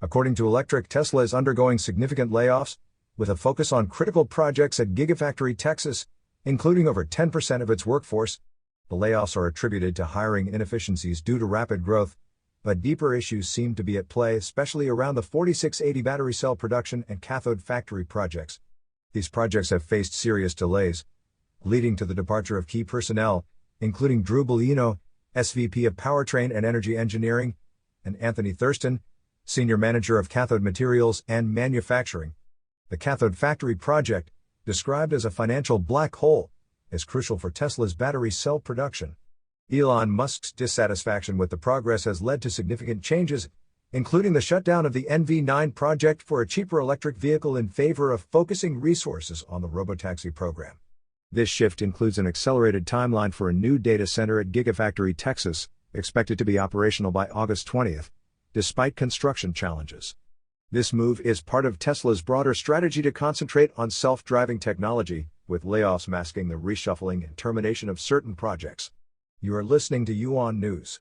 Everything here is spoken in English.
According to Electric, Tesla is undergoing significant layoffs, with a focus on critical projects at Gigafactory, Texas, including over 10% of its workforce. The layoffs are attributed to hiring inefficiencies due to rapid growth, but deeper issues seem to be at play, especially around the 4680 battery cell production and cathode factory projects. These projects have faced serious delays, leading to the departure of key personnel, including Drew Bellino, SVP of Powertrain and Energy Engineering, and Anthony Thurston, Senior Manager of Cathode Materials and Manufacturing. The cathode factory project, described as a financial black hole, is crucial for Tesla's battery cell production. Elon Musk's dissatisfaction with the progress has led to significant changes, including the shutdown of the NV9 project for a cheaper electric vehicle in favor of focusing resources on the robotaxi program. This shift includes an accelerated timeline for a new data center at Gigafactory, Texas, expected to be operational by August 20th, despite construction challenges. This move is part of Tesla's broader strategy to concentrate on self-driving technology, with layoffs masking the reshuffling and termination of certain projects. You are listening to Yuan News.